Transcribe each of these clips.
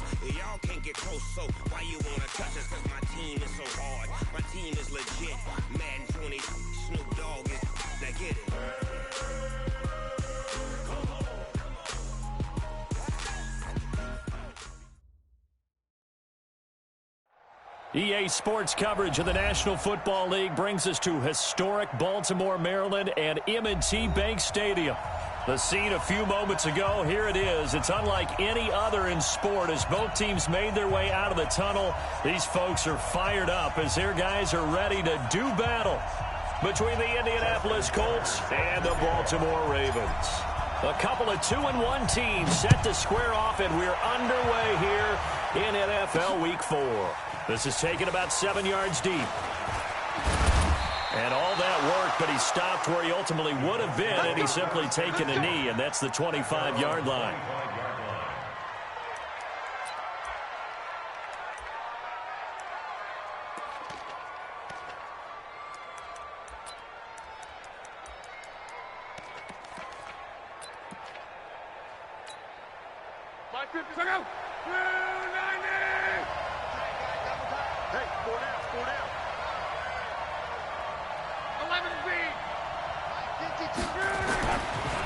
us. Y'all can't get close, so why you wanna touch us? Cause my team is so hard. My team is legit. Madden 20, Snoop Dogg is. Now get it. EA Sports coverage of the National Football League brings us to historic Baltimore, Maryland, and M&T Bank Stadium. The scene a few moments ago, here it is. It's unlike any other in sport as both teams made their way out of the tunnel. These folks are fired up as their guys are ready to do battle between the Indianapolis Colts and the Baltimore Ravens. A couple of 2-1 teams set to square off, and we're underway here in NFL Week 4. This is taken about 7 yards deep. And all that work, but he stopped where he ultimately would have been, and he's simply taken a knee, and that's the 25-yard line.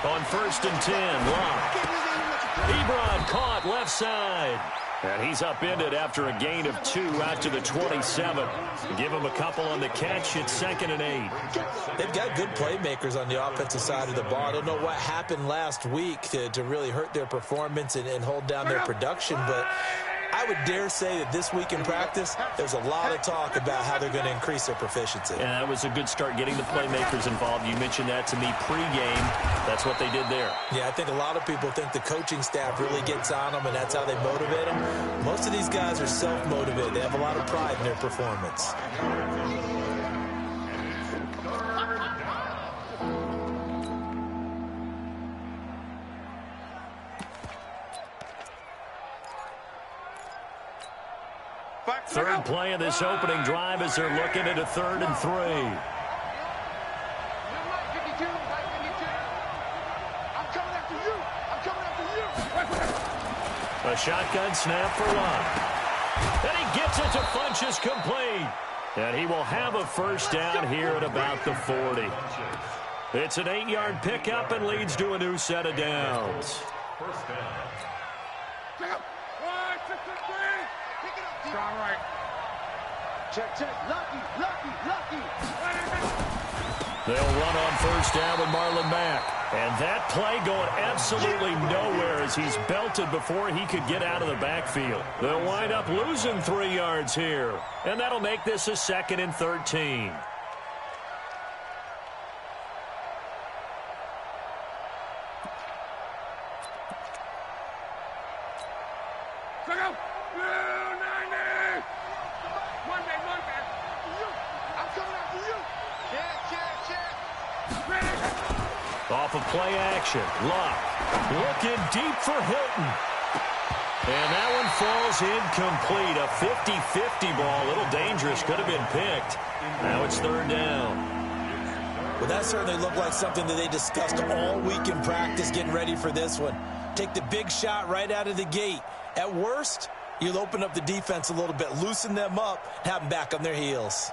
On 1st and 10, Locke. Ebron caught left side. And he's upended after a gain of 2 out to the 27. Give him a couple on the catch. It's 2nd and 8. They've got good playmakers on the offensive side of the ball. I don't know what happened last week to really hurt their performance and hold down their production, but I would dare say that this week in practice, there's a lot of talk about how they're going to increase their proficiency. And that was a good start, getting the playmakers involved. You mentioned that to me pregame. That's what they did there. Yeah, I think a lot of people think the coaching staff really gets on them, and that's how they motivate them. Most of these guys are self-motivated. They have a lot of pride in their performance. Third play of this opening drive as they're looking at a 3rd and 3. A shotgun snap for Locke. And he gets it to Funchess complete. And he will have a first down here at about the 40. It's an 8-yard pickup and leads to a new set of downs. First down. Strong right. Check. Lucky. They'll run on first down with Marlon Mack. And that play going absolutely nowhere as he's belted before he could get out of the backfield. They'll wind up losing 3 yards here. And that'll make this a 2nd and 13. Off of play action, Locke looking deep for Hilton. And that one falls incomplete. A 50-50 ball, a little dangerous, could have been picked. Now it's 3rd down. Well, that certainly looked like something that they discussed all week in practice getting ready for this one. Take the big shot right out of the gate. At worst, you'll open up the defense a little bit, loosen them up, and have them back on their heels.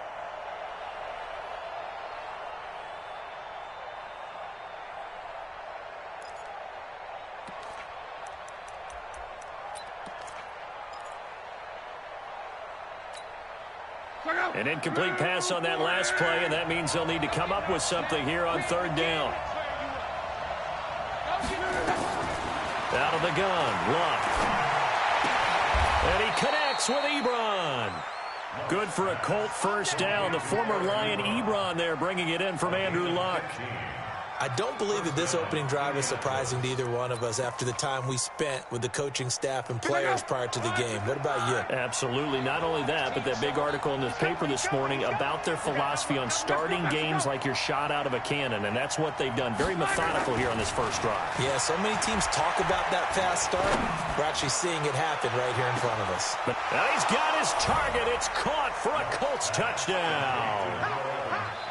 An incomplete pass on that last play, and that means they'll need to come up with something here on 3rd down. Out of the gun, Locke. And he connects with Ebron. Good for a Colt first down. The former Lion Ebron there bringing it in from Andrew Luck. I don't believe that this opening drive is surprising to either one of us after the time we spent with the coaching staff and players prior to the game. What about you? Absolutely. Not only that, but that big article in the paper this morning about their philosophy on starting games like you're shot out of a cannon, and that's what they've done. Very methodical here on this first drive. Yeah, so many teams talk about that fast start. We're actually seeing it happen right here in front of us. Now he's got his target. It's caught for a Colts touchdown.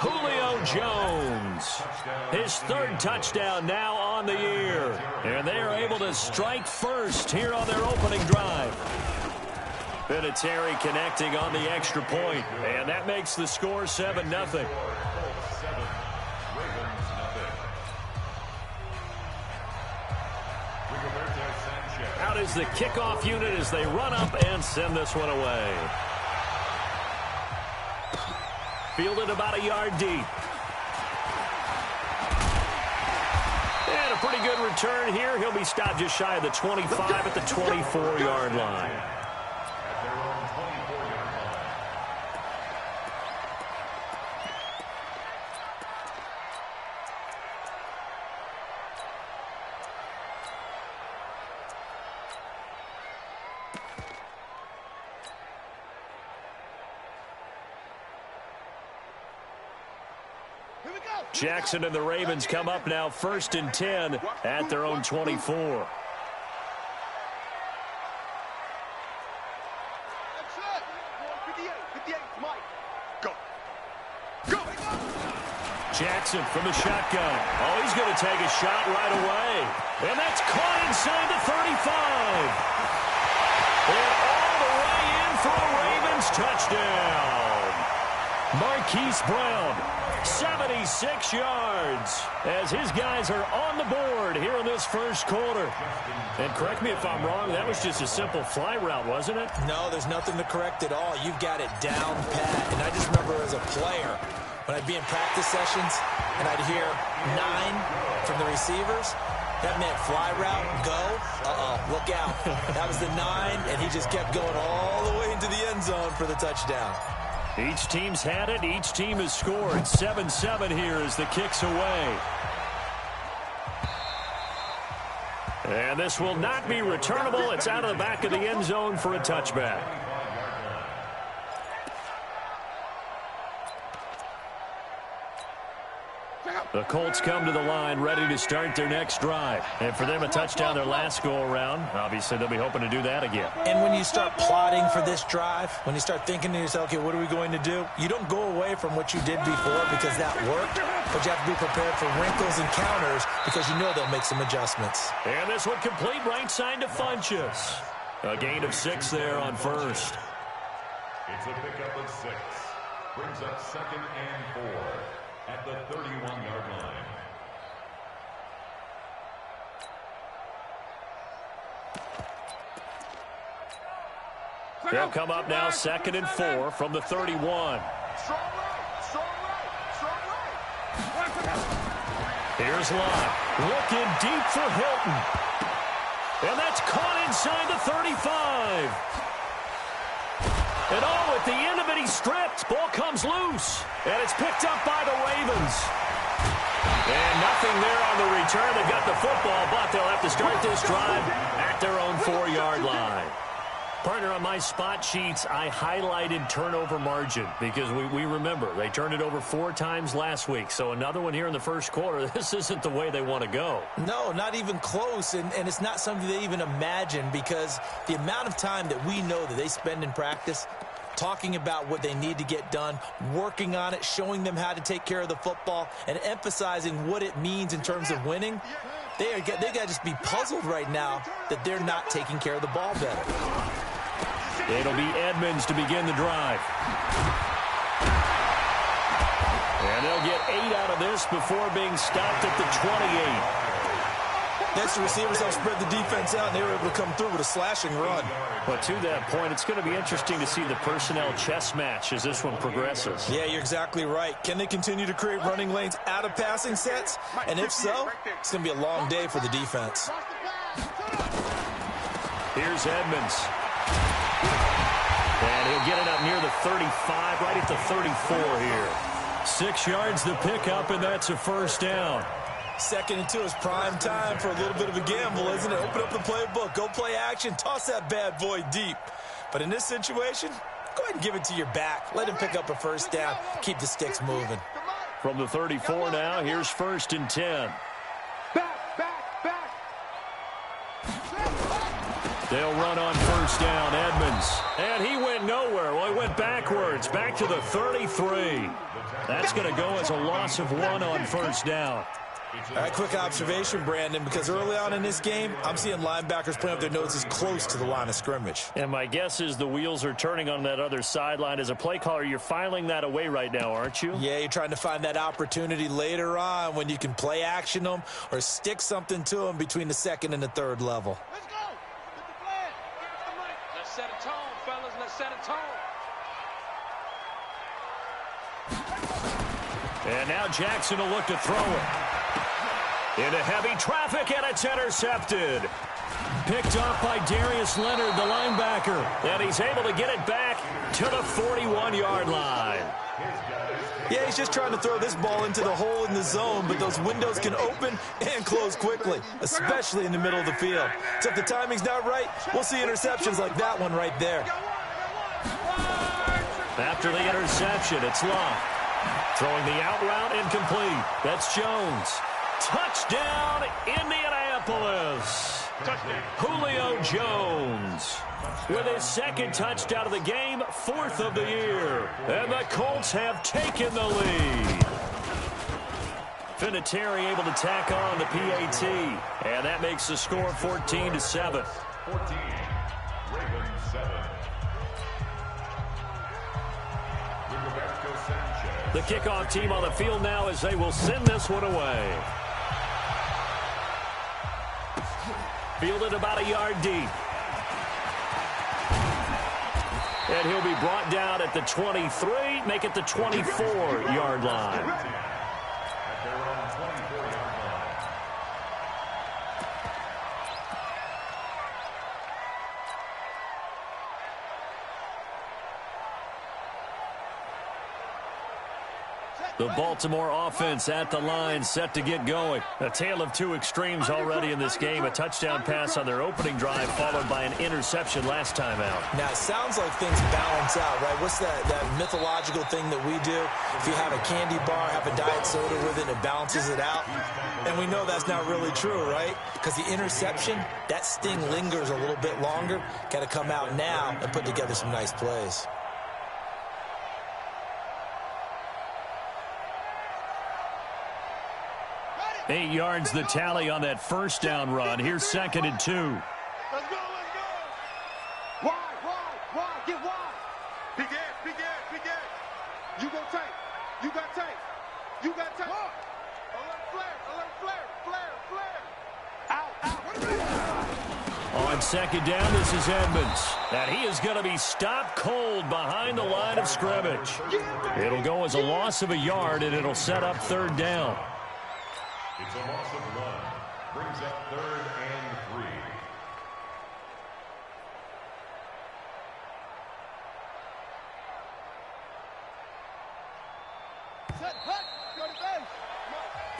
Julio Jones, his 3rd touchdown now on the year. And they are able to strike first here on their opening drive. Vinatieri connecting on the extra point, and that makes the score 7-0. Out is the kickoff unit as they run up and send this one away. Fielded about a yard deep. And a pretty good return here. He'll be stopped just shy of the 25 at the 24-yard line. Jackson and the Ravens come up now 1st and 10 at their own 24. Jackson from the shotgun. Oh, he's going to take a shot right away. And that's caught inside the 35. And all the way in for a Ravens touchdown. Marquise Brown, 76 yards, as his guys are on the board here in this first quarter. And correct me if I'm wrong, that was just a simple fly route, wasn't it? No, there's nothing to correct at all. You've got it down pat. And I just remember as a player, when I'd be in practice sessions and I'd hear 9 from the receivers, that meant fly route, go, look out. That was the 9, and he just kept going all the way into the end zone for the touchdown. Each team's had it. Each team has scored. 7-7 here as the kick's away. And this will not be returnable. It's out of the back of the end zone for a touchback. The Colts come to the line ready to start their next drive. And for them, a touchdown their last go-around. Obviously, they'll be hoping to do that again. And when you start plotting for this drive, when you start thinking to yourself, okay, what are we going to do? You don't go away from what you did before because that worked, but you have to be prepared for wrinkles and counters because you know they'll make some adjustments. And this one complete right side to Funchess. A gain of 6 there on first. It's a pickup of 6. Brings up 2nd and 4. At the 31-yard line. They'll come up now 2nd and 4 from the 31. Here's Lott looking deep for Hilton. And that's caught inside the 35. And at the end of it, he's stripped. Ball comes loose. And it's picked up by the Ravens. And nothing there on the return. They got the football, but they'll have to start this drive at their own 4-yard line. Partner, on my spot sheets, I highlighted turnover margin because we remember they turned it over 4 times last week. So another one here in the first quarter. This isn't the way they want to go. No, not even close. And it's not something they even imagine because the amount of time that we know that they spend in practice talking about what they need to get done, working on it, showing them how to take care of the football, and emphasizing what it means in terms of winning, they got to just be puzzled right now that they're not taking care of the ball better. It'll be Edmonds to begin the drive. And they'll get 8 out of this before being stopped at the 28. Next, the receivers help spread the defense out, and they were able to come through with a slashing run. But to that point, it's going to be interesting to see the personnel chess match as this one progresses. Yeah, you're exactly right. Can they continue to create running lanes out of passing sets? And if so, it's going to be a long day for the defense. Here's Edmonds. And he'll get it up near the 35, right at the 34 here. 6 yards the pickup, and that's a first down. 2nd and 2 is prime time for a little bit of a gamble, isn't it? Open up the playbook, go play action, toss that bad boy deep. But in this situation, go ahead and give it to your back. Let him pick up a first down, keep the sticks moving. From the 34 now, here's 1st and 10. Back. They'll run on first down, Edmonds. And he went nowhere. Well, he went backwards, back to the 33. That's going to go as a loss of 1 on first down. All right, quick observation, Brandon, because early on in this game, I'm seeing linebackers playing with their noses close to the line of scrimmage. And my guess is the wheels are turning on that other sideline. As a play caller, you're filing that away right now, aren't you? Yeah, you're trying to find that opportunity later on when you can play action them or stick something to them between the second and the third level. Let's go. Get the flag. Let's set a tone, fellas. Let's set a tone. And now Jackson will look to throw it. Into heavy traffic, and it's intercepted. Picked off by Darius Leonard, the linebacker. And he's able to get it back to the 41-yard line. Yeah, he's just trying to throw this ball into the hole in the zone, but those windows can open and close quickly, especially in the middle of the field. So if the timing's not right, we'll see interceptions like that one right there. After the interception, it's Locke. Throwing the out route incomplete. That's Jones. Touchdown, Indianapolis. Touchdown. Julio Jones with his second touchdown of the game, fourth of the year. And the Colts have taken the lead. Vinatieri able to tack on the PAT. And that makes the score 14-7. 14, Ravens 7. Rigoberto Sanchez. The kickoff team on the field now as they will send this one away. Fielded about a yard deep. And he'll be brought down at the 23, make it the 24-yard line. At their own 24-yard line. The Baltimore offense at the line, set to get going. A tale of two extremes already in this game. A touchdown pass on their opening drive, followed by an interception last time out. Now, it sounds like things balance out, right? What's that mythological thing that we do? If you have a candy bar, have a diet soda with it, it balances it out. And we know that's not really true, right? Because the interception, that sting lingers a little bit longer. Got to come out now and put together some nice plays. 8 yards the tally on that first down run. Here's 2nd and 2. Let's go, let's go. Wide, get wide. Big ass. You go tight. You got tight. You got tight. Alert flare. Out. On 2nd down, this is Edmonds. And he is going to be stopped cold behind the line of scrimmage. It'll go as a loss of a yard, and it'll set up 3rd down. It's a loss of 1. Brings up 3rd and 3.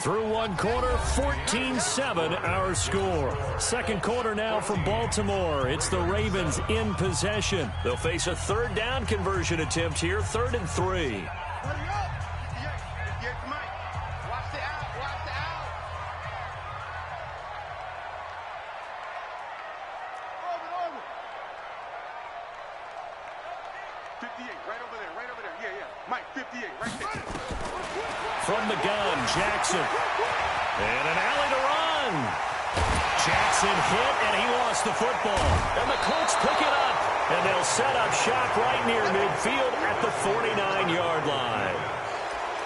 Through one quarter, 14-7 our score. Second quarter now from Baltimore. It's the Ravens in possession. They'll face a 3rd down conversion attempt here, 3rd and 3. From the gun, Jackson. And an alley to run. Jackson hit, and he lost the football. And the Colts pick it up. And they'll set up shop right near midfield at the 49-yard line.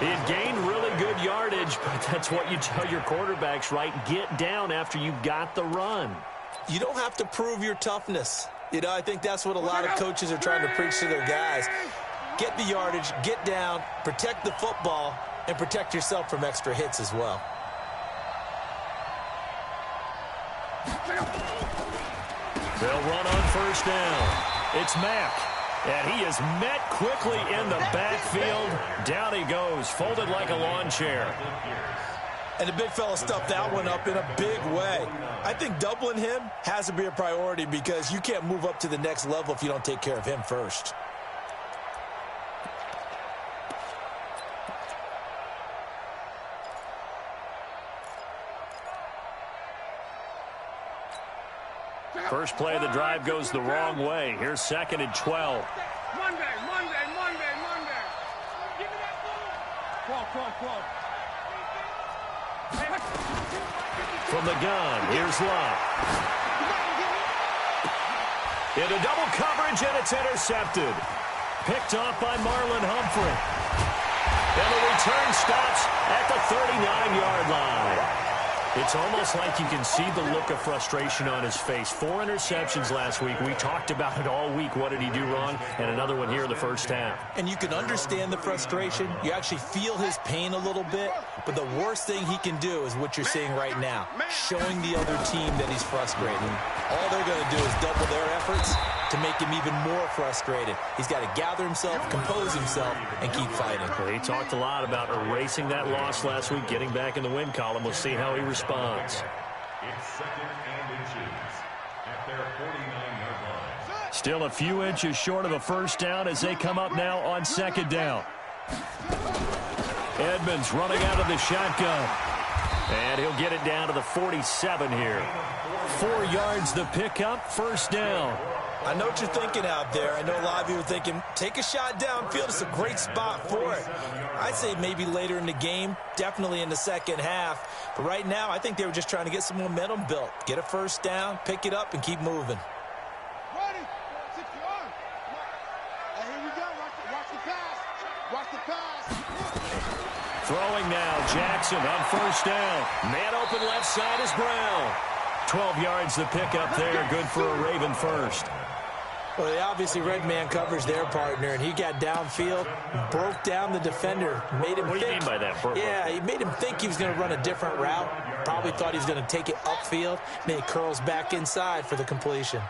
It gained really good yardage, but that's what you tell your quarterbacks, right? Get down after you got the run. You don't have to prove your toughness. You know, I think that's what a lot of coaches are trying to preach to their guys. Get the yardage, get down, protect the football, and protect yourself from extra hits as well. They'll run on 1st down. It's Mack. And he is met quickly in the backfield. Down he goes, folded like a lawn chair. And the big fella stuffed that one up in a big way. I think doubling him has to be a priority because you can't move up to the next level if you don't take care of him first. First play of the drive goes the wrong way. Here's 2nd and 12. Monday. Give me that ball. Cross. From the gun, here's Love. Into double coverage, and it's intercepted. Picked off by Marlon Humphrey. And the return stops at the 39-yard line. It's almost like you can see the look of frustration on his face. 4 interceptions last week. We talked about it all week. What did he do wrong? And another one here in the first half. And you can understand the frustration. You actually feel his pain a little bit. But the worst thing he can do is what you're seeing right now, showing the other team that he's frustrated. All they're going to do is double their efforts to make him even more frustrated. He's got to gather himself, compose himself, and keep fighting. Well, he talked a lot about erasing that loss last week, getting back in the win column. We'll see how he responds. It's 2nd and inches at their 49-yard line. Still a few inches short of a first down as they come up now on 2nd down. Edmonds running out of the shotgun. And he'll get it down to the 47 here. 4 yards the pickup, first down. I know what you're thinking out there. I know a lot of you are thinking, take a shot downfield. It's a great spot for it. I'd say maybe later in the game, definitely in the second half. But right now, I think they were just trying to get some momentum built. Get a first down, pick it up, and keep moving. Ready. 6 yards. Here we go. Watch the pass. Watch the pass. Throwing now, Jackson on first down. Man open left side is Brown. 12 yards the pickup there. Good for a Raven first. Well, they obviously red man covers their partner, and he got downfield, broke down the defender, made him think. What do you mean by that? Yeah, he made him think he was going to run a different route. Probably thought he was going to take it upfield, and then he curls back inside for the completion.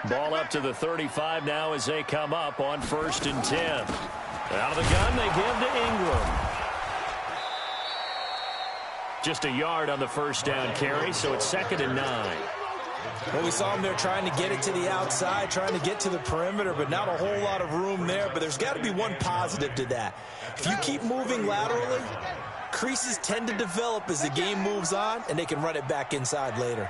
Ball up to the 35 now as they come up on 1st and 10. Out of the gun, they give to Ingram. Just a yard on the first down carry, so it's 2nd and 9. Well, we saw him there trying to get it to the outside, trying to get to the perimeter, but not a whole lot of room there. But there's got to be one positive to that. If you keep moving laterally, creases tend to develop as the game moves on, and they can run it back inside later.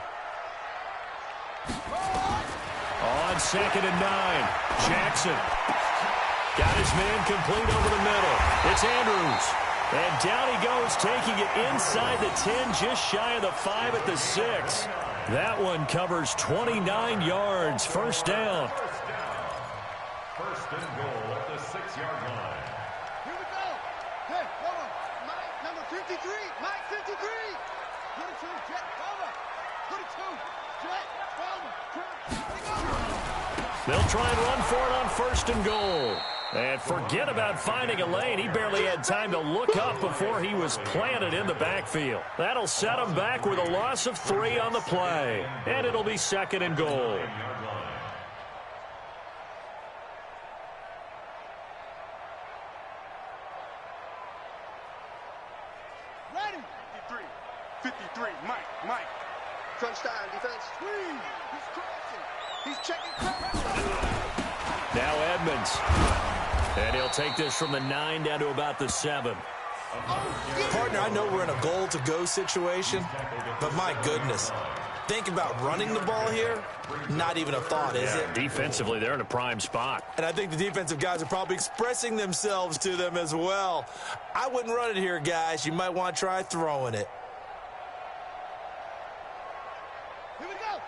On 2nd and 9, Jackson got his man complete over the middle. It's Andrews. And down he goes, taking it inside the 10, just shy of the 5 at the 6. That one covers 29 yards. First down. First and goal at the 6-yard line. Here we go. Hey, cover. Mike, number 53. Mike, 53. 22, jet, cover. 22, jet, cover. They'll try and run for it on 1st and goal. And forget about finding a lane. He barely had time to look up before he was planted in the backfield. That'll set him back with a loss of 3 on the play. And it'll be 2nd and goal. Ready. 53, Mike. Crunch time, defense. Squeeze. He's crossing. He's checking. Now Edmonds. And he'll take this from the 9 down to about the 7. Partner, I know we're in a goal-to-go situation, but my goodness. Think about running the ball here. Not even a thought, is it? Defensively, they're in a prime spot. And I think the defensive guys are probably expressing themselves to them as well. I wouldn't run it here, guys. You might want to try throwing it. Here we go.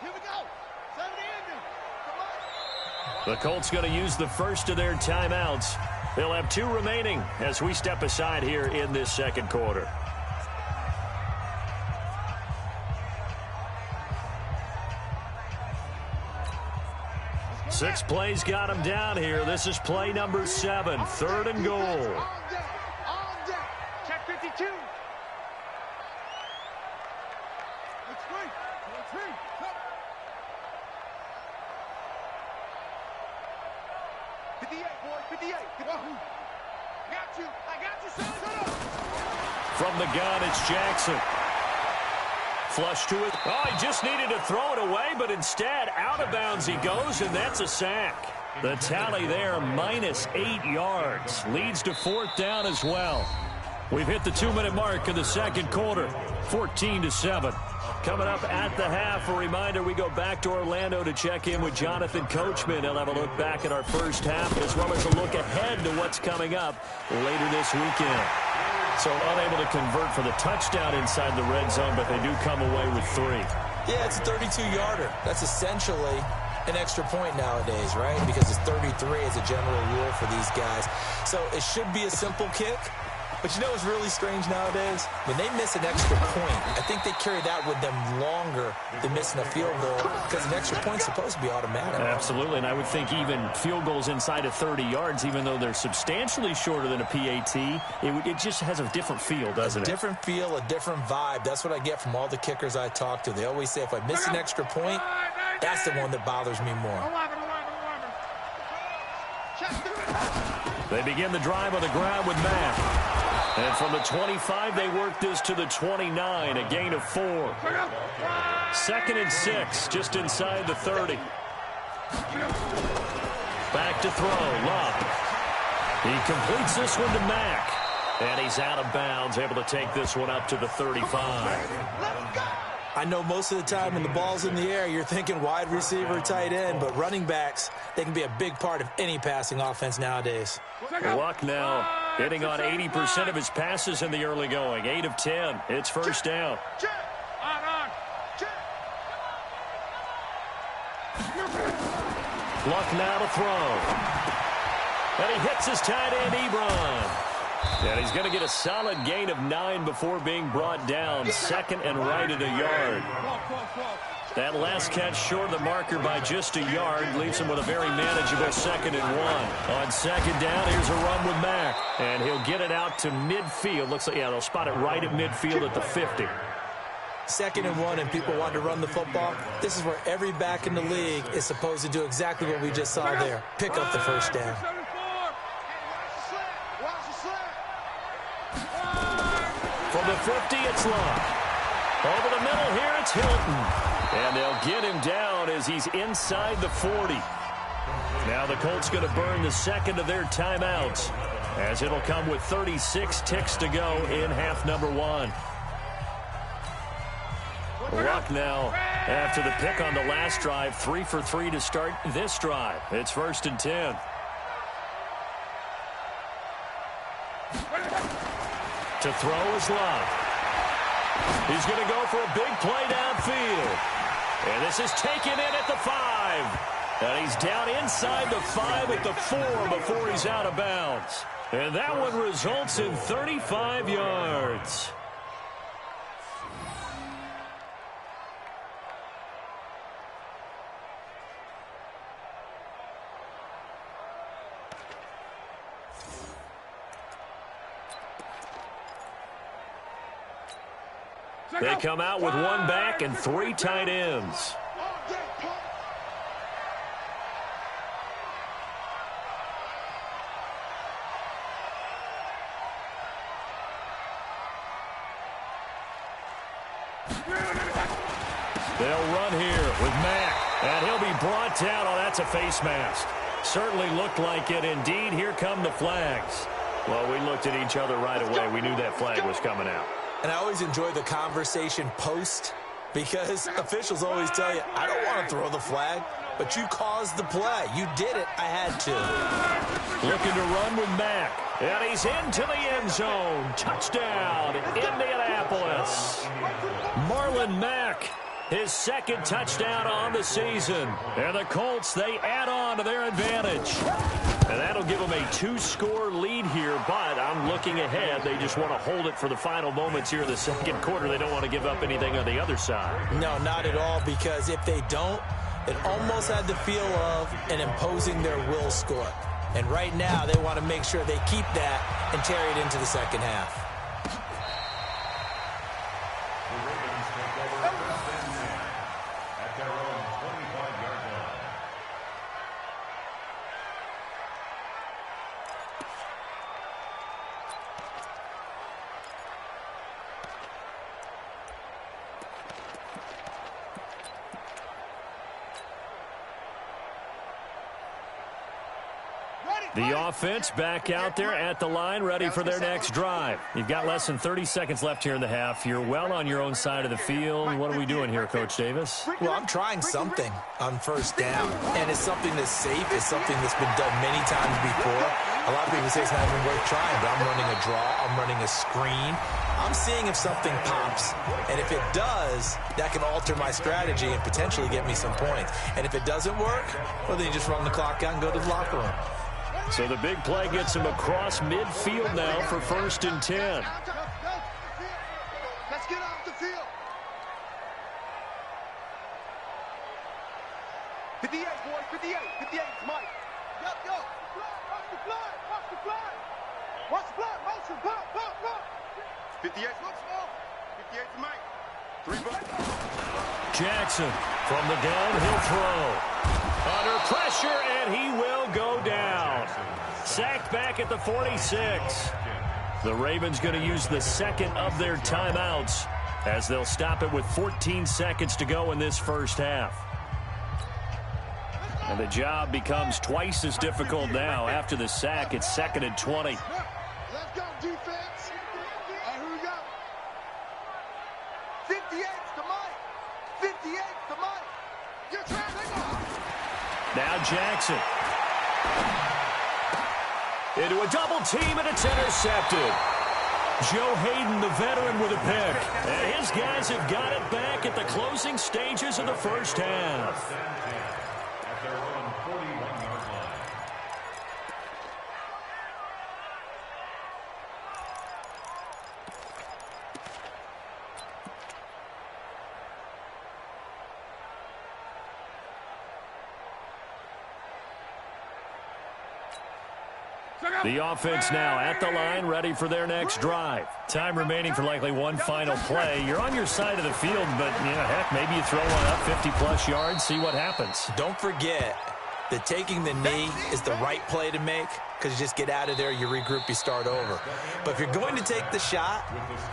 70 ending. The Colts going to use the first of their timeouts. They'll have 2 remaining as we step aside here in this second quarter. Six plays got him down here. This is play number 7, 3rd and goal. On deck. Check 52. Let's wait. 58, boy, 58. I got you, son. From the gun, it's Jackson. Flush to it. Oh, he just needed to throw it away, but instead, out of bounds he goes, and that's a sack. The tally there, -8 yards. Leads to 4th down as well. We've hit the 2-minute mark of the second quarter, 14-7. Coming up at the half, a reminder, we go back to Orlando to check in with Jonathan Coachman. He'll have a look back at our first half, as well as a look ahead to what's coming up later this weekend. So unable to convert for the touchdown inside the red zone, but they do come away with 3. Yeah, it's a 32-yarder. That's essentially an extra point nowadays, right? Because it's 33 as a general rule for these guys. So it should be a simple kick. But you know what's really strange nowadays? When they miss an extra point, I think they carry that with them longer than missing a field goal because an extra point's supposed to be automatic. Absolutely, and I would think even field goals inside of 30 yards, even though they're substantially shorter than a PAT, it just has a different feel, doesn't it? A different feel, a different vibe. That's what I get from all the kickers I talk to. They always say if I miss an extra point, that's the one that bothers me more. They begin the drive on the ground with Mack. And from the 25, they work this to the 29, a gain of 4. 2nd and 6, just inside the 30. Back to throw, Love. He completes this one to Mack. And he's out of bounds, able to take this one up to the 35. I know most of the time when the ball's in the air, you're thinking wide receiver, tight end, but running backs, they can be a big part of any passing offense nowadays. Luck now hitting on 80% of his passes in the early going. 8 of 10. It's first down. Luck now to throw. And he hits his tight end, Ebron. And he's going to get a solid gain of 9 before being brought down. 2nd and right at a yard. That last catch short of the marker by just a yard leaves him with a very manageable 2nd and 1. On 2nd down, here's a run with Mack. And he'll get it out to midfield. Looks like, yeah, they'll spot it right at midfield at the 50. 2nd and 1 and people want to run the football. This is where every back in the league is supposed to do exactly what we just saw there. Pick up the first down. From the 50, it's Love. Over the middle here, it's Hilton. And they'll get him down as he's inside the 40. Now the Colts going to burn the 2nd of their timeouts as it'll come with 36 ticks to go in half number 1. Luck now after the pick on the last drive, 3 for 3 to start this drive. It's 1st and 10. To throw is Love. He's going to go for a big play downfield. And this is taken in at the 5. And he's down inside the 5 at the 4 before he's out of bounds. And that one results in 35 yards. They come out with 1 back and 3 tight ends. They'll run here with Mack, and he'll be brought down. Oh, that's a face mask. Certainly looked like it. Indeed, here come the flags. Well, we looked at each other right away. We knew that flag was coming out. And I always enjoy the conversation post because officials always tell you, I don't want to throw the flag, but you caused the play. You did it. I had to. Looking to run with Mack. And he's into the end zone. Touchdown, Indianapolis. Marlon Mack, his 2nd touchdown on the season. And the Colts, they add on to their advantage. And that'll give them a 2-score lead here, but I'm looking ahead. They just want to hold it for the final moments here in the 2nd quarter. They don't want to give up anything on the other side. No, not at all, because if they don't, it almost had the feel of an imposing their will score. And right now, they want to make sure they keep that and carry it into the 2nd half. The offense back out there at the line, ready for their next drive. You've got less than 30 seconds left here in the half. You're well on your own side of the field. What are we doing here, Coach Davis? Well, I'm trying something on 1st down, and it's something that's safe. It's something that's been done many times before. A lot of people say it's not even worth trying, but I'm running a draw. I'm running a screen. I'm seeing if something pops. And if it does, that can alter my strategy and potentially get me some points. And if it doesn't work, well, then you just run the clock out and go to the locker room. So the big play gets him across midfield now for 1st and 10. Let's get off the field. 58, boys, 58. 58 is Mike. Yo. Watch the fly. Watch the fly. Watch the fly. Motion. Pop. 58 looks small. 58 is Mike. 3 buttons. Jackson from the downhill throw. Under pressure, and he will go down. Sacked back at the 46. The Ravens going to use the second of their timeouts as they'll stop it with 14 seconds to go in this first half. And the job becomes twice as difficult now. After the sack, it's 2nd and 20. Let's go, defense. Here we go. 58's to Mike. 58's to Mike. You're trying to go. Now Jackson. Into a double team, and it's intercepted. Joe Hayden, the veteran, with a pick. And his guys have got it back at the closing stages of the first half. At their own 41-yard line. The offense now at the line, ready for their next drive. Time remaining for likely one final play. You're on your side of the field, but, heck, maybe you throw one up 50-plus yards, see what happens. Don't forget that taking the knee is the right play to make, because you just get out of there, you regroup, you start over. But if you're going to take the shot,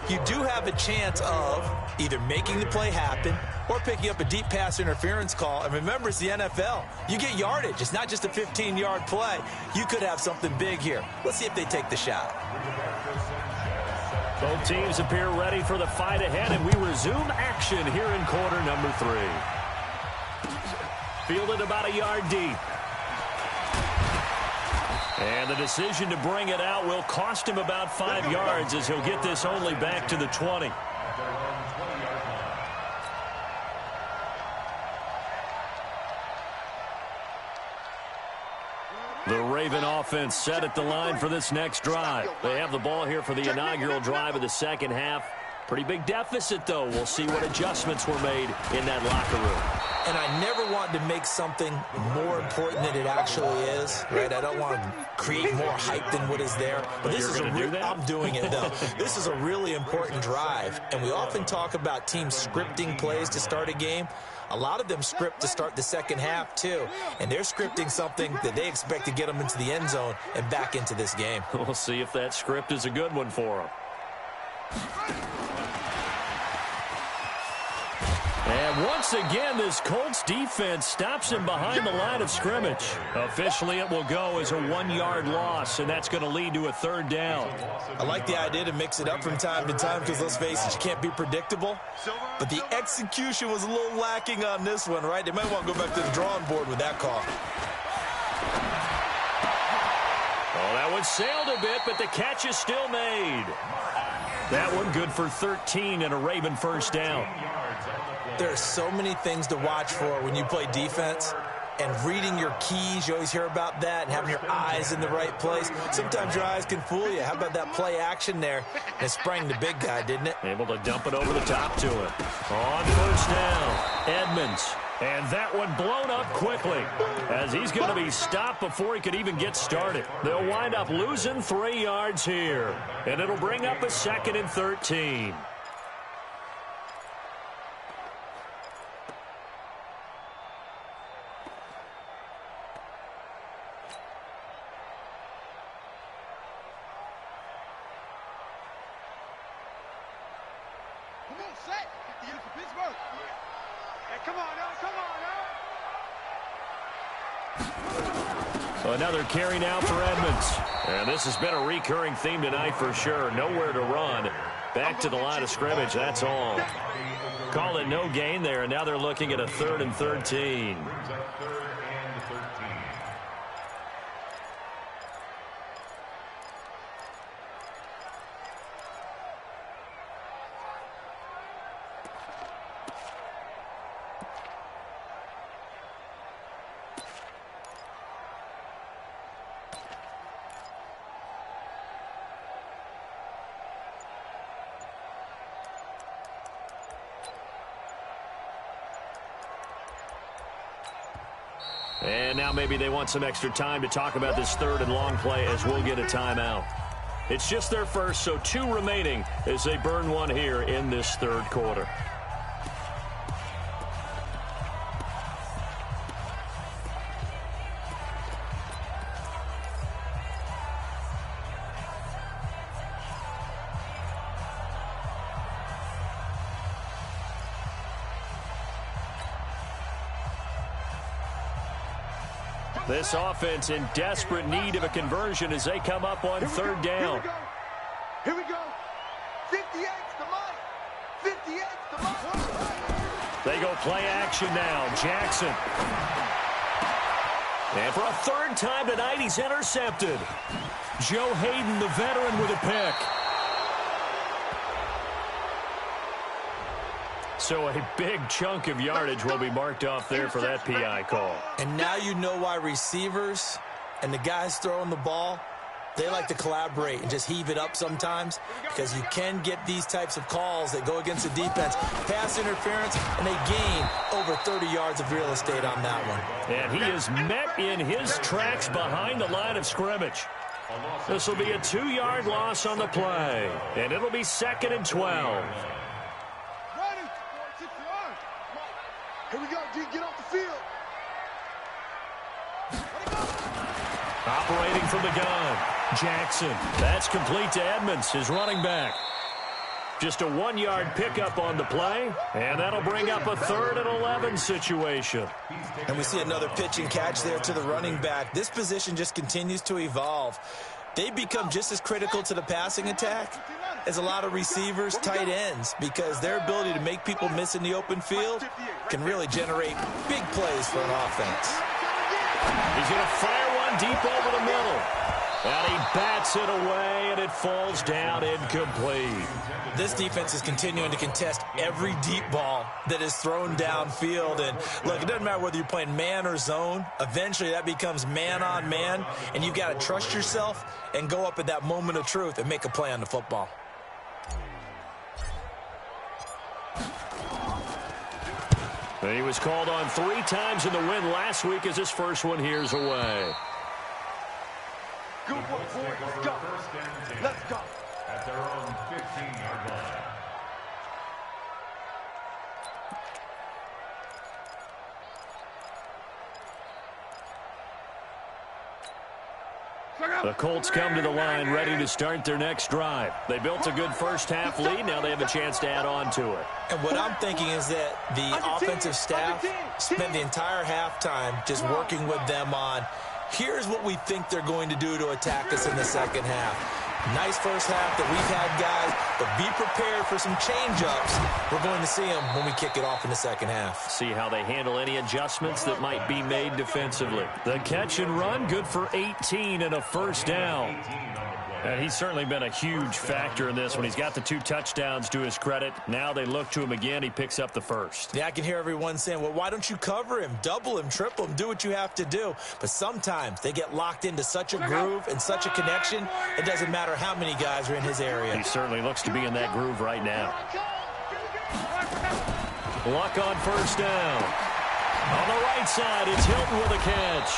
you do have a chance of either making the play happen or picking up a deep pass interference call. And remember, it's the NFL. You get yardage. It's not just a 15-yard play. You could have something big here. Let's see if they take the shot. Both teams appear ready for the fight ahead, and we resume action here in quarter number 3. Fielded about a yard deep. And the decision to bring it out will cost him about 5 yards as he'll get this only back to the 20. The Raven offense set at the line for this next drive. They have the ball here for the inaugural drive of the second half. Pretty big deficit, though. We'll see what adjustments were made in that locker room. And I never want to make something more important than it actually is, right? I don't want to create more hype than what is there. But this is I'm doing it, though. This is a really important drive. And we often talk about teams scripting plays to start a game. A lot of them script to start the second half, too. And they're scripting something that they expect to get them into the end zone and back into this game. We'll see if that script is a good one for them. And once again, this Colts defense stops him behind the line of scrimmage. Officially, it will go as a 1-yard loss, and that's going to lead to a 3rd down. I like the idea to mix it up from time to time because, let's face it, you can't be predictable. But the execution was a little lacking on this one, right? They might want to go back to the drawing board with that call. Oh, that one sailed a bit, but the catch is still made. That one good for 13 and a Raven first down. There are so many things to watch for when you play defense, and reading your keys, you always hear about that, and having your eyes in the right place. Sometimes your eyes can fool you. How about that play action there? And it sprang the big guy, didn't it? Able to dump it over the top to him. On first down, Edmonds. And that one blown up quickly as he's going to be stopped before he could even get started. They'll wind up losing 3 yards here, and it'll bring up a 2nd and 13. Come on, set. Get the Pittsburgh. Hey, come on, now. Come on, now. Another carry now for Edmonds. And this has been a recurring theme tonight for sure. Nowhere to run. Back to the line of scrimmage, that's all. Call it no gain there, and now they're looking at a 3rd and 13. And now maybe they want some extra time to talk about this third and long play as we'll get a timeout. It's just their first, so 2 remaining as they burn one here in this third quarter. This offense in desperate need of a conversion as they come up on third down. Here we go. 58 to Mike. 58 to Mike. They go play action now. Jackson. And for a third time tonight, he's intercepted. Joe Hayden, the veteran, with a pick. So a big chunk of yardage will be marked off there for that PI call. And now you know why receivers and the guys throwing the ball, they like to collaborate and just heave it up sometimes, because you can get these types of calls that go against the defense. Pass interference, and they gain over 30 yards of real estate on that one. And he is met in his tracks behind the line of scrimmage. This will be a 2-yard loss on the play, and it'll be 2nd and 12. Here we go, D. Get off the field. Operating from the gun, Jackson. That's complete to Edmonds, his running back. Just a 1-yard pickup on the play, and that'll bring up a 3rd and 11 situation. And we see another pitch and catch there to the running back. This position just continues to evolve. They become just as critical to the passing attack as a lot of receivers, tight ends, because their ability to make people miss in the open field can really generate big plays for an offense. He's going to fire one deep over the middle. And he bats it away, and it falls down incomplete. This defense is continuing to contest every deep ball that is thrown downfield. And, look, it doesn't matter whether you're playing man or zone. Eventually, that becomes man-on-man, and you've got to trust yourself and go up at that moment of truth and make a play on the football. He was called on 3 times in the win last week as his first one here's away. Good work, boys. Let's go. Let's go. At their own 15-yard line. The Colts come to the line ready to start their next drive. They built a good first-half lead. Now they have a chance to add on to it. And what I'm thinking is that the offensive staff spent the entire halftime just working with them on, here's what we think they're going to do to attack us in the second half. Nice first half that we've had, guys, but be prepared for some change-ups. We're going to see them when we kick it off in the second half. See how they handle any adjustments that might be made defensively. The catch and run, good for 18 and a first down. And he's certainly been a huge factor in this when he's got the 2 touchdowns to his credit. Now they look to him again. He picks up the first. Yeah, I can hear everyone saying, well, why don't you cover him, double him, triple him, do what you have to do. But sometimes they get locked into such a groove and such a connection, it doesn't matter how many guys are in his area. He certainly looks to be in that groove right now. Luck on first down. On the right side, it's Hilton with a catch.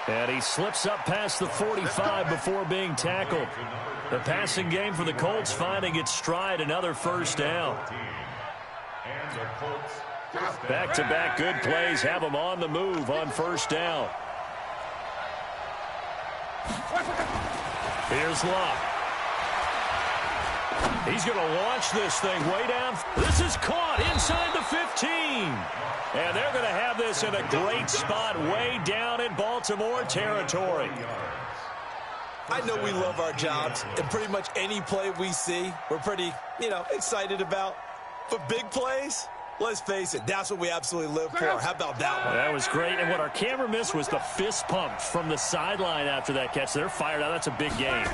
And he slips up past the 45 before being tackled. The passing game for the Colts finding its stride, another first down. Back-to-back good plays have them on the move on first down. Here's Luck. He's going to launch this thing way down. This is caught inside the 15. And they're going to have this in a great spot way down in Baltimore territory. I know we love our jobs, and pretty much any play we see, we're pretty, excited about. But big plays, let's face it, that's what we absolutely live for. How about that one? That was great. And what our camera missed was the fist pump from the sideline after that catch. They're fired out. That's a big game.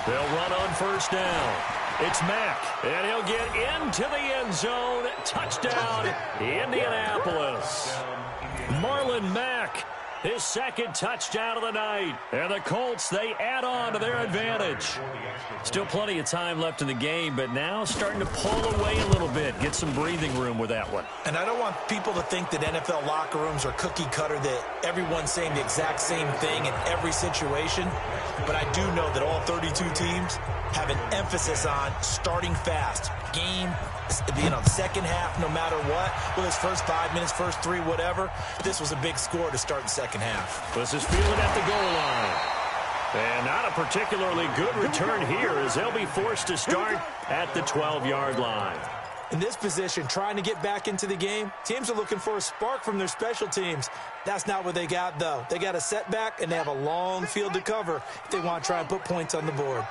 They'll run on first down. It's Mack, and he'll get into the end zone. Touchdown, Indianapolis. Marlon Mack his second touchdown of the night. And the Colts, they add on to their advantage. Still plenty of time left in the game, but now starting to pull away a little bit. Get some breathing room with that one. And I don't want people to think that NFL locker rooms are cookie cutter, that everyone's saying the exact same thing in every situation. But I do know that all 32 teams have an emphasis on starting fast. Game, second half, no matter what. Well, his first 5 minutes, first 3, whatever. This was a big score to start the second half. This is fielded at the goal line. And not a particularly good return here as they'll be forced to start at the 12-yard line. In this position, trying to get back into the game, teams are looking for a spark from their special teams. That's not what they got, though. They got a setback, and they have a long field to cover if they want to try and put points on the board.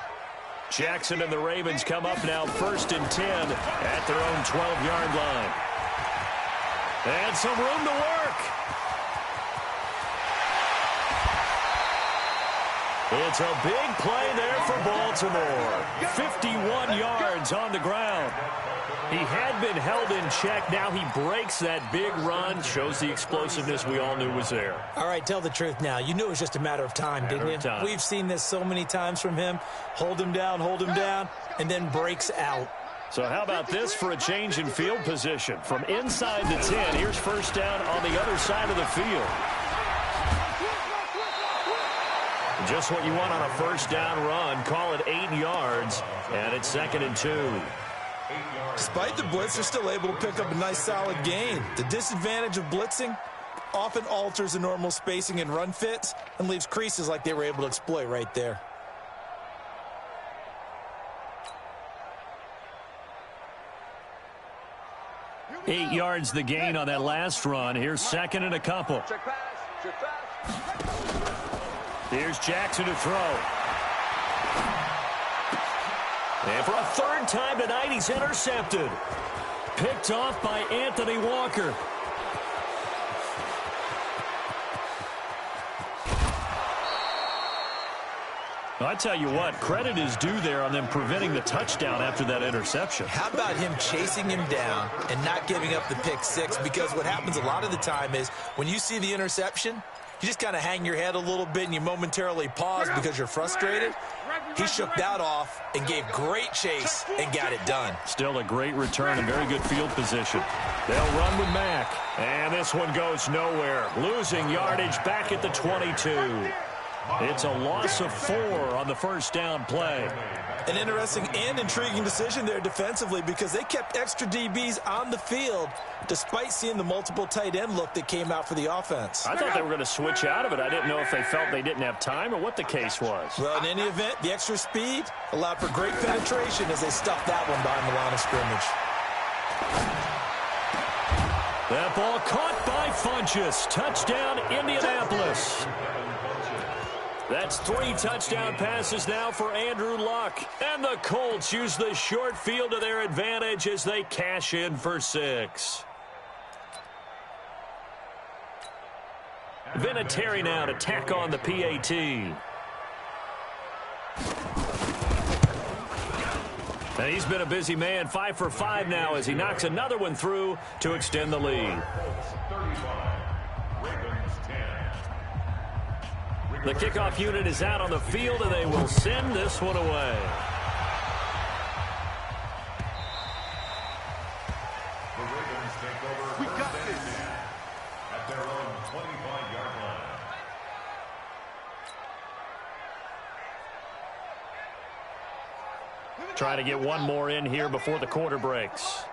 Jackson and the Ravens come up now 1st and 10 at their own 12-yard line. And some room to work. It's a big play there for Baltimore. 51 yards on the ground. He had been held in check. Now he breaks that big run. Shows the explosiveness we all knew was there. All right, tell the truth now. You knew it was just a matter of time, didn't you? We've seen this so many times from him. Hold him down, and then breaks out. So how about this for a change in field position? From inside the 10, here's first down on the other side of the field. Just what you want on a first down run. Call it 8 yards, and it's 2nd and 2. Despite the blitz, they're still able to pick up a nice solid gain. The disadvantage of blitzing often alters the normal spacing and run fits and leaves creases like they were able to exploit right there. Eight yards the gain on that last run. Here's 2nd and a couple. Here's Jackson to throw. And for a 3rd time tonight, he's intercepted. Picked off by Anthony Walker. I tell you what, credit is due there on them preventing the touchdown after that interception. How about him chasing him down and not giving up the pick 6? Because what happens a lot of the time is when you see the interception, you just kind of hang your head a little bit and you momentarily pause because you're frustrated. He shook that off and gave great chase and got it done. Still a great return and very good field position. They'll run with Mack. And this one goes nowhere. Losing yardage back at the 22. It's a loss of 4 on the first down play. An interesting and intriguing decision there defensively because they kept extra DBs on the field despite seeing the multiple tight end look that came out for the offense. I thought they were going to switch out of it. I didn't know if they felt they didn't have time or what the case was. Well, in any event, the extra speed allowed for great penetration as they stuffed that one behind the line of scrimmage. That ball caught by Funchess. Touchdown, Indianapolis. That's 3 touchdown passes now for Andrew Luck. And the Colts use the short field to their advantage as they cash in for 6. Vinatieri now to tack on the PAT. And he's been a busy man, 5 for 5 now as he knocks another one through to extend the lead. The kickoff unit is out on the field, and they will send this one away. The Ravens take over. We got this. At their own 25-yard line. Trying to get one more in here before the quarter breaks.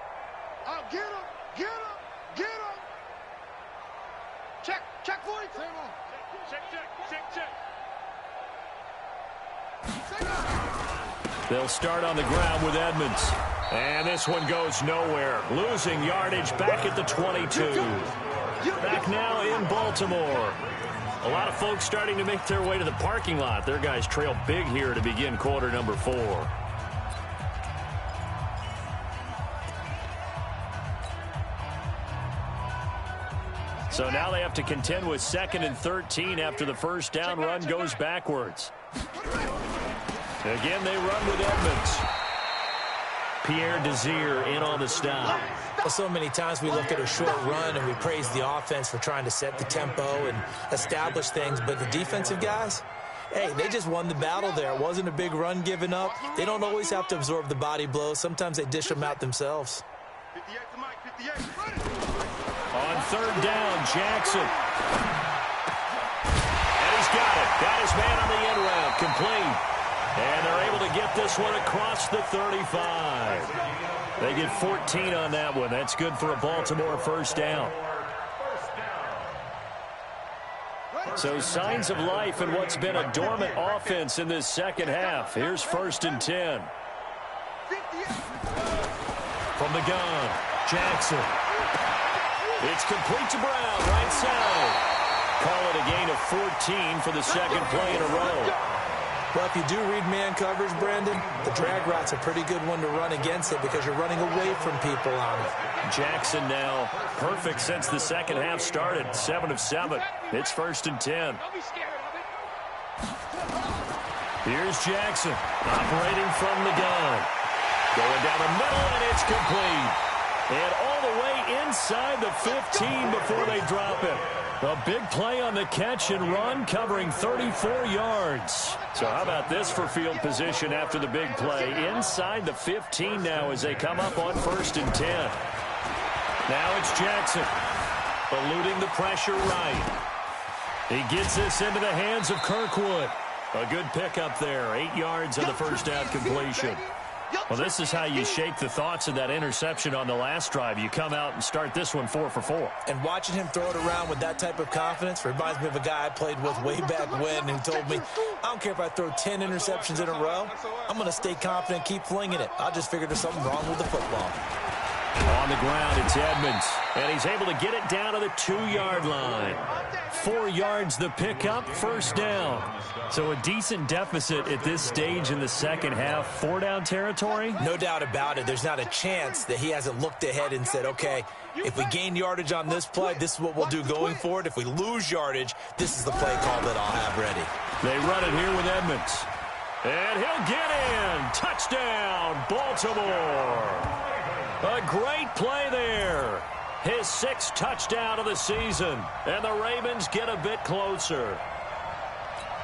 Oh, get him, get him, get him. Check 40. Check. They'll start on the ground with Edmonds. And this one goes nowhere. Losing yardage back at the 22. Back now in Baltimore. A lot of folks starting to make their way to the parking lot. Their guys trail big here to begin quarter number 4. So now they have to contend with 2nd and 13 after the first down run goes backwards. Again, they run with Edmonds. Pierre Desir in on the stop. Well, so many times we look at a short run and we praise the offense for trying to set the tempo and establish things, but the defensive guys, hey, they just won the battle there. It wasn't a big run given up. They don't always have to absorb the body blows. Sometimes they dish them out themselves. On third down, Jackson. And he's got it. Got his man on the end route. Complete. And they're able to get this one across the 35. They get 14 on that one. That's good for a Baltimore first down. So signs of life in what's been a dormant offense in this second half. Here's 1st and 10. From the gun, Jackson. It's complete to Brown, right side. Call it a gain of 14 for the second play in a row. Well, if you do read man coverage, Brandon, the drag route's a pretty good one to run against it because you're running away from people on it. Jackson now perfect since the second half started. 7 of 7. It's 1st and 10. Here's Jackson operating from the gun. Going down the middle, and it's complete. And all the way inside the 15 before they drop it. A big play on the catch and run, covering 34 yards. So how about this for field position after the big play? Inside the 15 now as they come up on 1st and 10. Now it's Jackson, eluding the pressure right. He gets this into the hands of Kirkwood. A good pickup there, 8 yards on the first down completion. Well, this is how you shake the thoughts of that interception on the last drive. You come out and start this one 4 for 4. And watching him throw it around with that type of confidence reminds me of a guy I played with way back when who told me, I don't care if I throw 10 interceptions in a row. I'm going to stay confident, keep flinging it. I just figured there's something wrong with the football. On the ground, it's Edmonds, and he's able to get it down to the 2-yard line. 4 yards the pickup, first down. So a decent deficit at this stage in the second half. 4-down territory? No doubt about it. There's not a chance that he hasn't looked ahead and said, okay, if we gain yardage on this play, this is what we'll do going forward. If we lose yardage, this is the play call that I'll have ready. They run it here with Edmonds. And he'll get in. Touchdown, Baltimore. A great play there. His 6th touchdown of the season. And the Ravens get a bit closer.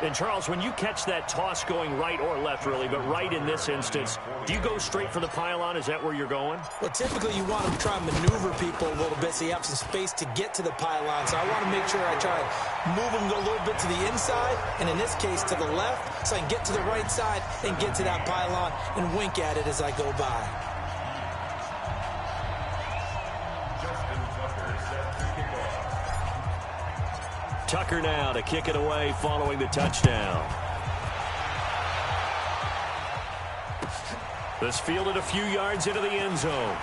And, Charles, when you catch that toss going right or left, really, but right in this instance, do you go straight for the pylon? Is that where you're going? Well, typically you want to try and maneuver people a little bit so you have some space to get to the pylon. So I want to make sure I try and move them a little bit to the inside, and in this case to the left, so I can get to the right side and get to that pylon and wink at it as I go by. Tucker now to kick it away following the touchdown. This fielded a few yards into the end zone.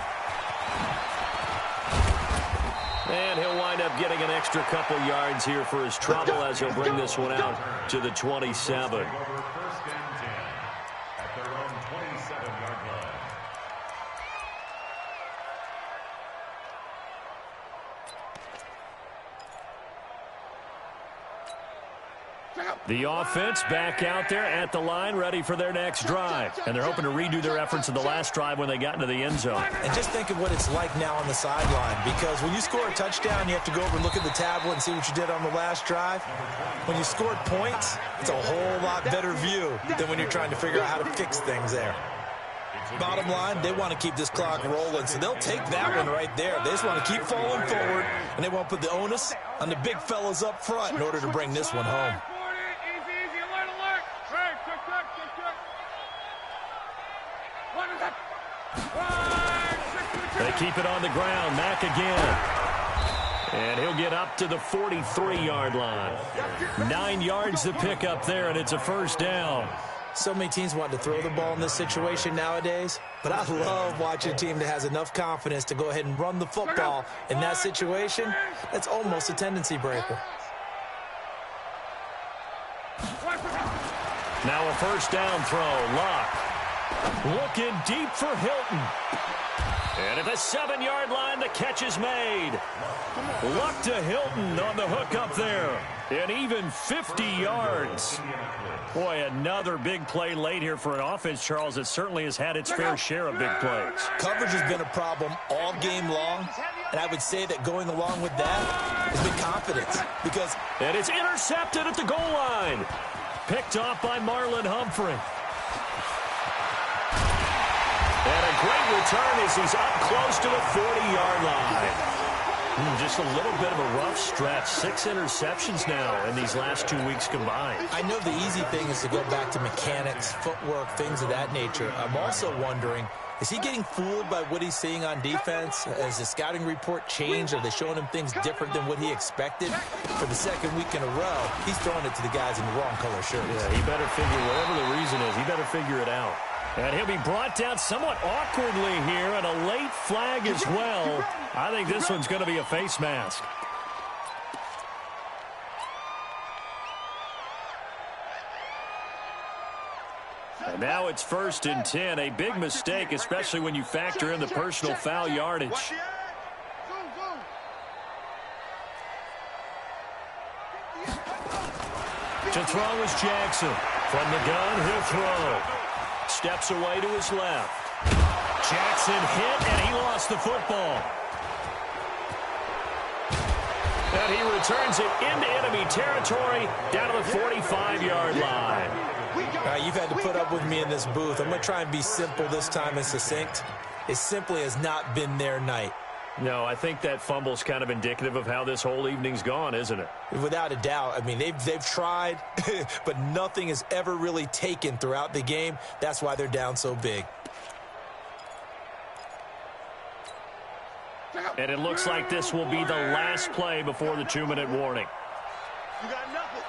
And he'll wind up getting an extra couple yards here for his trouble as he'll bring this one out to the 27. The offense back out there at the line, ready for their next drive. And they're hoping to redo their efforts of the last drive when they got into the end zone. And just think of what it's like now on the sideline, because when you score a touchdown, you have to go over and look at the tablet and see what you did on the last drive. When you scored points, it's a whole lot better view than when you're trying to figure out how to fix things there. Bottom line, they want to keep this clock rolling, so they'll take that one right there. They just want to keep falling forward, and they want to put the onus on the big fellas up front in order to bring this one home. They keep it on the ground. Mack again. And he'll get up to the 43-yard line. 9 yards to pick up there, and it's a first down. So many teams want to throw the ball in this situation nowadays, but I love watching a team that has enough confidence to go ahead and run the football in that situation. That's almost a tendency breaker. Now a first down throw. Lock. Looking deep for Hilton. And at the 7-yard line, the catch is made. Luck to Hilton on the hook up there. And even 50 yards. Boy, another big play late here for an offense, Charles, that certainly has had its fair share of big plays. Coverage has been a problem all game long. And I would say that going along with that has been confidence. And it's intercepted at the goal line. Picked off by Marlon Humphrey. And a great return as he's up close to the 40-yard line. Just a little bit of a rough stretch. 6 interceptions now in these last 2 weeks combined. I know the easy thing is to go back to mechanics, footwork, things of that nature. I'm also wondering, is he getting fooled by what he's seeing on defense? Has the scouting report changed? Are they showing him things different than what he expected? For the second week in a row, he's throwing it to the guys in the wrong color shirts. Yeah, he better figure, whatever the reason is, he better figure it out. And he'll be brought down somewhat awkwardly here, and a late flag as well. I think this one's going to be a face mask. And now it's 1st and 10. A big mistake, especially when you factor in the personal foul yardage. To throw is Jackson. From the gun, he'll throw. Steps away to his left. Jackson hit, and he lost the football. And he returns it into enemy territory down to the 45-yard line. You've had to put up with me in this booth. I'm going to try and be simple this time and succinct. It simply has not been their night. No, I think that fumble's kind of indicative of how this whole evening's gone, isn't it? Without a doubt. I mean, they've tried, but nothing has ever really taken throughout the game. That's why they're down so big. And it looks like this will be the last play before the 2-minute warning. You got nothing.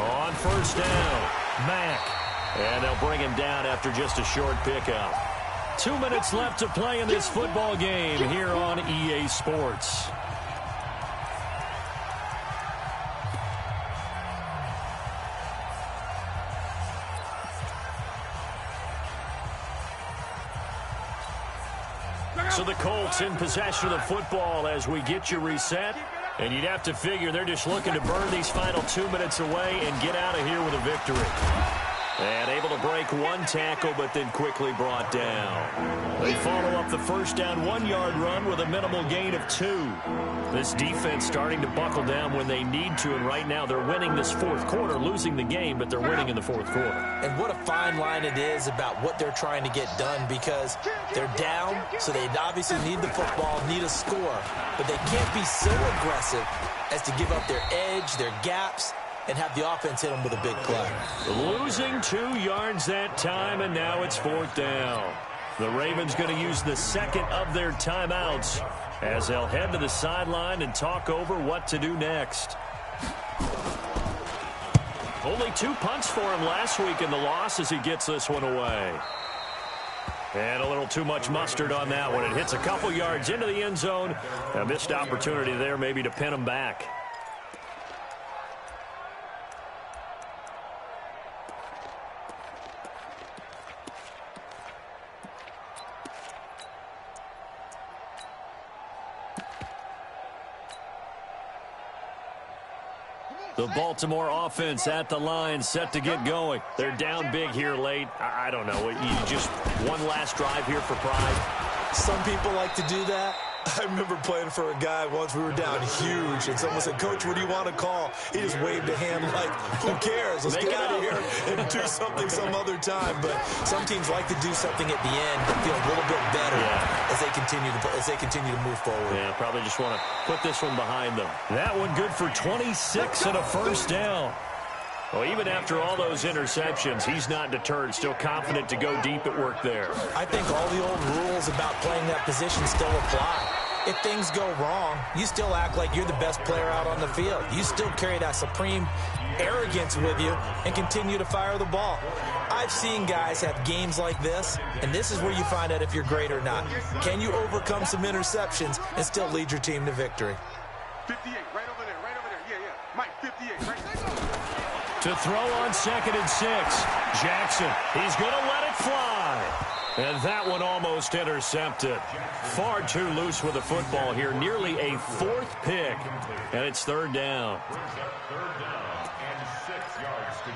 On 1st down, Mack. And they'll bring him down after just a short pickup. 2 minutes left to play in this football game here on EA Sports. So the Colts in possession of the football as we get you reset. And you'd have to figure they're just looking to burn these final 2 minutes away and get out of here with a victory. And able to break one tackle, but then quickly brought down. They follow up the 1st down 1-yard run with a minimal gain of 2. This defense starting to buckle down when they need to, and right now they're winning this 4th quarter, losing the game, but they're winning in the 4th quarter. And what a fine line it is about what they're trying to get done, because they're down, so they obviously need the football, need a score, but they can't be so aggressive as to give up their edge, their gaps, and have the offense hit them with a big play. Losing 2 yards that time, and now it's 4th down. The Ravens going to use the 2nd of their timeouts as they'll head to the sideline and talk over what to do next. Only 2 punts for him last week in the loss as he gets this one away. And a little too much mustard on that one. It hits a couple yards into the end zone. A missed opportunity there maybe to pin him back. The Baltimore offense at the line, set to get going. They're down big here late. I don't know. You just one last drive here for pride. Some people like to do that. I remember playing for a guy once. We were down huge, and someone said, "Coach, what do you want to call?" He just waved a hand like, "Who cares? Let's get out of here and do something some other time." But some teams like to do something at the end that feel a little bit better as they continue to move forward. Yeah, probably just want to put this one behind them. That one good for 26 and a 1st down. Well, even after all those interceptions, he's not deterred, still confident to go deep at work there. I think all the old rules about playing that position still apply. If things go wrong, you still act like you're the best player out on the field. You still carry that supreme arrogance with you and continue to fire the ball. I've seen guys have games like this, and this is where you find out if you're great or not. Can you overcome some interceptions and still lead your team to victory? 58, right over there, right over there. Yeah. Mike, 58, right there. To throw on 2nd and 6. Jackson, he's going to let it fly. And that one almost intercepted. Far too loose with the football here. Nearly a fourth pick. And it's third down. Brings up third down and 6 yards to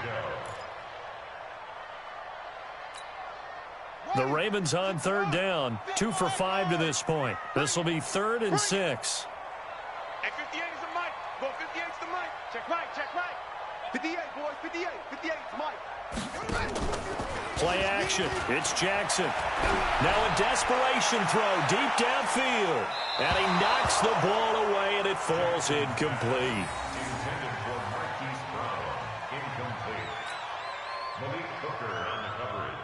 go. The Ravens on third down. 2 for 5 to this point. This will be 3rd and 6. At 58 is the mic. Go 58 is the mic. Check right, check right. 58, boys, 58. 58 is Mike. Play action. It's Jackson. Now a desperation throw deep downfield. And he knocks the ball away, and it falls incomplete. Intended for Marquise Brown. Incomplete. Malik Hooker on the coverage.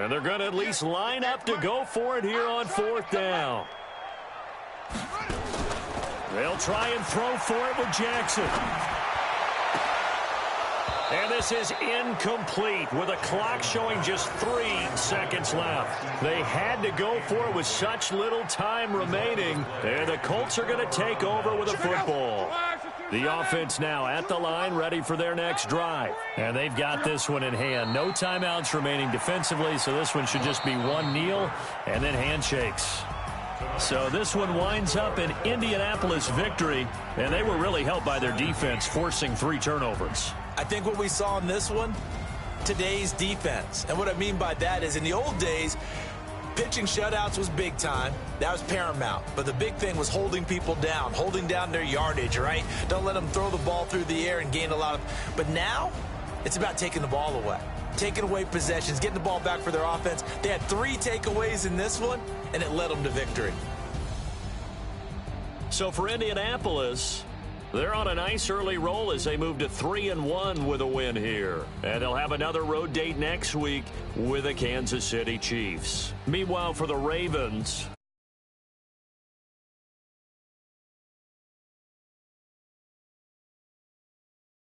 And they're going to at least line up to go for it here on 4th down. They'll try and throw for it with Jackson. And this is incomplete with a clock showing just 3 seconds left. They had to go for it with such little time remaining. And the Colts are going to take over with a football. The offense now at the line, ready for their next drive. And they've got this one in hand. No timeouts remaining defensively, so this one should just be one kneel and then handshakes. So this one winds up an Indianapolis victory, and they were really helped by their defense, forcing 3 turnovers. I think what we saw in this one, today's defense. And what I mean by that is in the old days, pitching shutouts was big time. That was paramount. But the big thing was holding people down, holding down their yardage, right? Don't let them throw the ball through the air and gain a lot of... But now, it's about taking the ball away. Taking away possessions, getting the ball back for their offense. They had 3 takeaways in this one, and it led them to victory. So for Indianapolis, they're on a nice early roll as they move to 3-1 with a win here. And they'll have another road date next week with the Kansas City Chiefs. Meanwhile, for the Ravens,